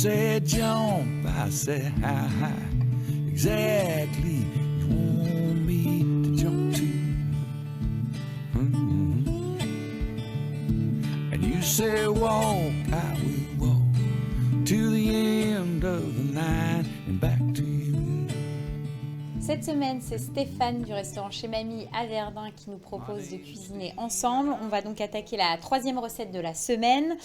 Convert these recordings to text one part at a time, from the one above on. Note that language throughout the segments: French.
said jump, I said how high exactly you want me to jump to. And you said walk, I will walk to the end of the line and back to you. Cette semaine, c'est Stéphane du restaurant Chez Mamie à Verdun qui nous propose de cuisiner ensemble. On va donc attaquer la troisième recette de la semaine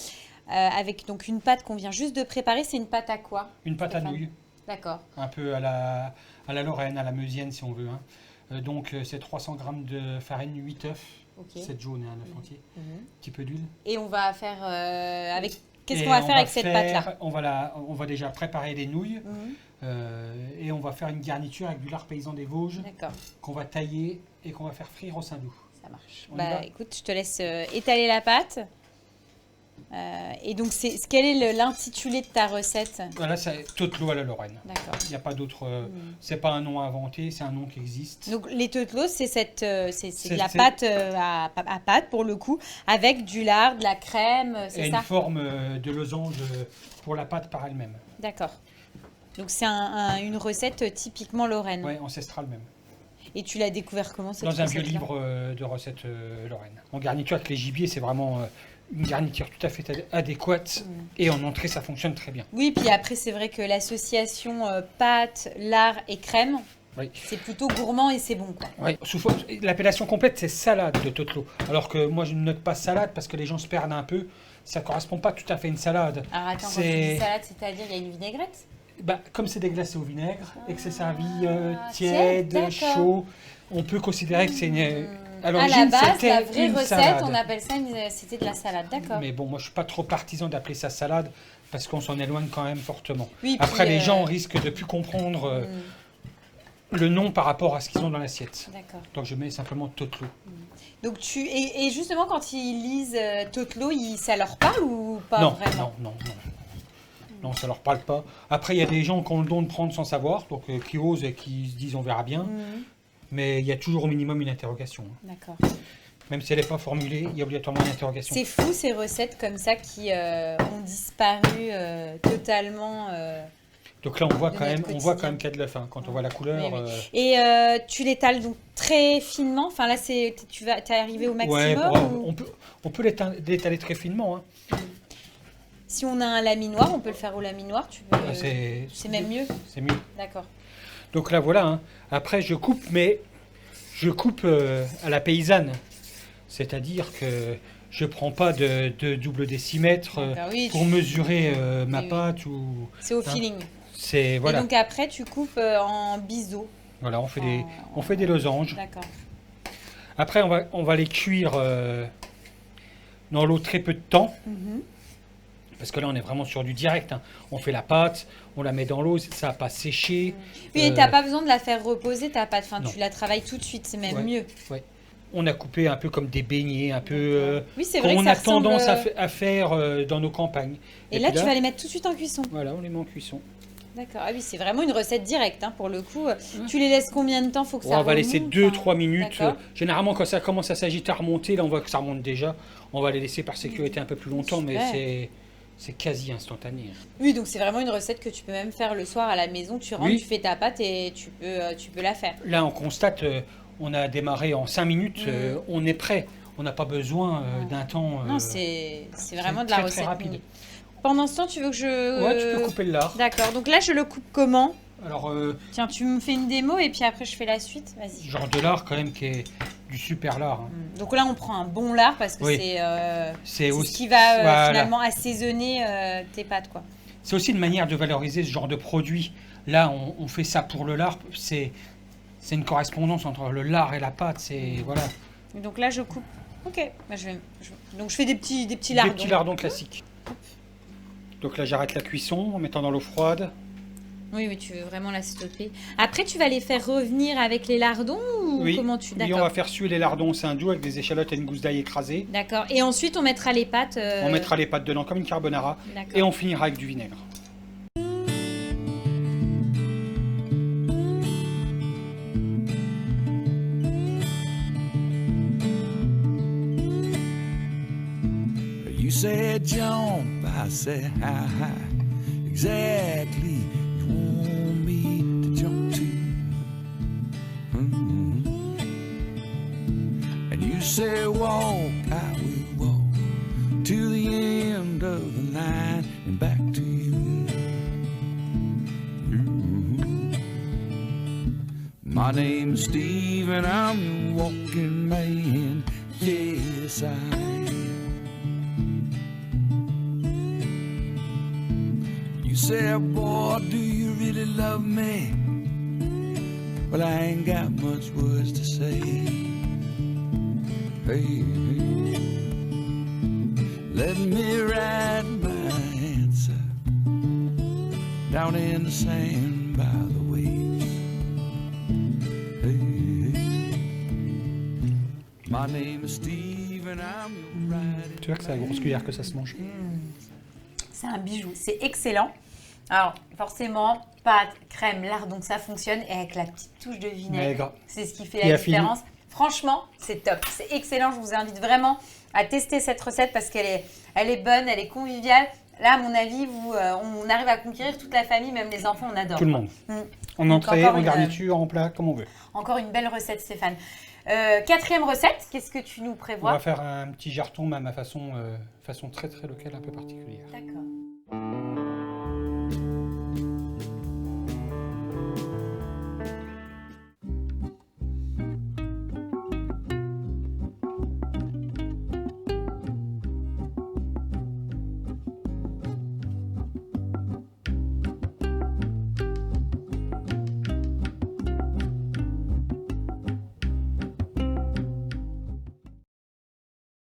avec donc une pâte qu'on vient juste de préparer. C'est une pâte à quoi? Une pâte à Stéphane? nouilles, D'accord. un peu à la Lorraine, à la Meusienne si on veut. Hein. Donc c'est 300 g de farine, 8 œufs, Ok. 7 jaunes et un œuf entier, un petit peu d'huile. Et on va faire avec. Qu'est-ce Et qu'on va on faire avec cette pâte-là? On va déjà préparer les nouilles et on va faire une garniture avec du lard paysan des Vosges D'accord, qu'on va tailler et qu'on va faire frire au saindoux. ça marche. On y va Écoute, je te laisse étaler la pâte. Et donc, quel est l'intitulé de ta recette? Voilà, c'est Totelot à la Lorraine. D'accord. Il n'y a pas d'autre. C'est pas un nom inventé, c'est un nom qui existe. Donc, les totelots, c'est de la c'est- pâte à pâte, pour le coup, avec du lard, de la crème, Et c'est une ça? forme de losange pour la pâte par elle-même. D'accord. Donc, c'est une recette typiquement lorraine. Ouais, ancestrale même. Et tu l'as découvert comment, cette Dans un vieux recette-là? livre de recettes lorraine. En garniture avec les gibiers, c'est vraiment une garniture tout à fait adéquate. Et en entrée, ça fonctionne très bien. Oui, puis après, c'est vrai que l'association pâte, lard et crème, Oui. c'est plutôt gourmand et c'est bon, quoi. Ouais. L'appellation complète, c'est salade de Totelot. Alors que moi, je ne note pas salade parce que les gens se perdent un peu. Ça ne correspond pas tout à fait à une salade. Alors attends, quand tu dis salade, c'est-à-dire il y a une vinaigrette? Comme c'est déglacé au vinaigre et que c'est servi tiède, tiède, d'accord. chaud, on peut considérer que c'est une... À À la l'origine, base, c'était la vraie une recette, salade. on appelle ça, c'était de la salade, d'accord. Mais bon, moi, je suis pas trop partisan d'appeler ça salade parce qu'on s'en éloigne quand même fortement. Oui, Après, puis, les gens risquent de plus comprendre le nom par rapport à ce qu'ils ont dans l'assiette. D'accord. Donc, je mets simplement Totelot. Donc et justement, quand ils lisent Totelot, ça leur parle ou pas Non, vraiment? non. Non, ça leur parle pas. Après, il y a des gens qui ont le don de prendre sans savoir, donc qui osent et qui se disent on verra bien. Mais il y a toujours au minimum une interrogation. D'accord. Même si elle n'est pas formulée, il y a obligatoirement une interrogation. C'est fou ces recettes comme ça qui ont disparu totalement. Donc là, on voit de quand même, notre on voit quand quotidien. même qu'il y a de l'œuf. Hein. Quand on voit la couleur. Oui, oui. Et tu l'étales donc très finement. Enfin là, t'es arrivé au maximum. Ouais, ou... on peut l'étaler très finement. Hein. Si on a un laminoir, on peut le faire au laminoir. Tu peux. C'est même mieux. C'est mieux. D'accord. Donc là, voilà. Hein. Après, je coupe, mais je coupe à la paysanne. C'est-à-dire que je ne prends pas de double décimètre Oui, pour mesurer ma oui. pâte. Ou... C'est au Hein. feeling. C'est voilà. Et donc après, tu coupes en biseau. Voilà, on fait des losanges. D'accord. Après, on va les cuire dans l'eau très peu de temps. Parce que là, on est vraiment sur du direct. Hein. On fait la pâte, on la met dans l'eau, ça va pas sécher. Oui, et tu n'as pas besoin de la faire reposer, ta pâte. Enfin, Non. tu la travailles tout de suite, c'est même Ouais. mieux. Ouais. On a coupé un peu comme des beignets, un peu Oui, c'est vrai qu'on que ça a tendance ressemble- à faire dans nos campagnes. Et là, puis tu vas les mettre tout de suite en cuisson. Voilà, on les met en cuisson. D'accord. Ah oui, c'est vraiment une recette directe, hein, pour le coup. Tu les laisses combien de temps? Faut que ça On va laisser remonte, 2-3 minutes. D'accord. Généralement, quand ça commence à s'agiter, à remonter, là, on voit que ça remonte déjà. On va les laisser par sécurité un peu plus longtemps, Super. mais c'est quasi instantané. Hein. Oui, donc c'est vraiment une recette que tu peux même faire le soir à la maison. Tu rentres, Oui. tu fais ta pâte et tu peux la faire. Là, on constate, on a démarré en 5 minutes, on est prêt. On n'a pas besoin d'un temps. Non, c'est vraiment de la très, recette très rapide. mini. Pendant ce temps, tu veux que je... Ouais, tu peux couper le lard. D'accord. Donc là, je le coupe comment? Alors, Tiens, tu me fais une démo et puis après, je fais la suite. Vas-y. genre de lard quand même qui est du super lard. Hein. Donc là, on prend un bon lard parce que Oui. c'est aussi- ce qui va voilà. finalement assaisonner tes pâtes, quoi. C'est aussi une manière de valoriser ce genre de produit. Là, on fait ça pour le lard. C'est une correspondance entre le lard et la pâte. C'est voilà. Et donc là, je coupe. Ok. Bah, donc je fais des petits lardons. Des petits lardons classiques. Donc là, j'arrête la cuisson en mettant dans l'eau froide. Oui, mais tu veux vraiment la stopper. Après, tu vas les faire revenir avec les lardons ou Oui. comment tu... Oui, on D'accord. va faire suer les lardons au saindoux avec des échalotes et une gousse d'ail écrasée. D'accord. Et ensuite, on mettra les pâtes... On mettra les pâtes dedans comme une carbonara. D'accord. Et on finira avec du vinaigre. You said jump, I said how high exactly you want me to jump to. And you say walk, I will walk to the end of the line and back to you. My name's Steve and I'm your walking man. Yes, I am. You say, boy, do you really love me? Well, I ain't got much words to say. Hey, hey. Let me write my answer down in the sand by the waves. Hey, hey. My name is Steve and I'm your riding. Tu vois que c'est à la grosse cuillère que ça se mange. C'est un bijou, c'est excellent. Alors, forcément, pâte, crème, lard, donc ça fonctionne. Et avec la petite touche de vinaigre, c'est ce qui fait la différence. Franchement, c'est top, c'est excellent. Je vous invite vraiment à tester cette recette parce qu'elle est bonne, elle est conviviale. Là, à mon avis, on arrive à conquérir toute la famille, même les enfants, on adore. Tout le monde. En entrée, en garniture, en plat, comme on veut. Encore une belle recette, Stéphane. Quatrième recette, qu'est-ce que tu nous prévois? On va faire un petit jarton, mais à ma façon très très locale, un peu particulière. D'accord.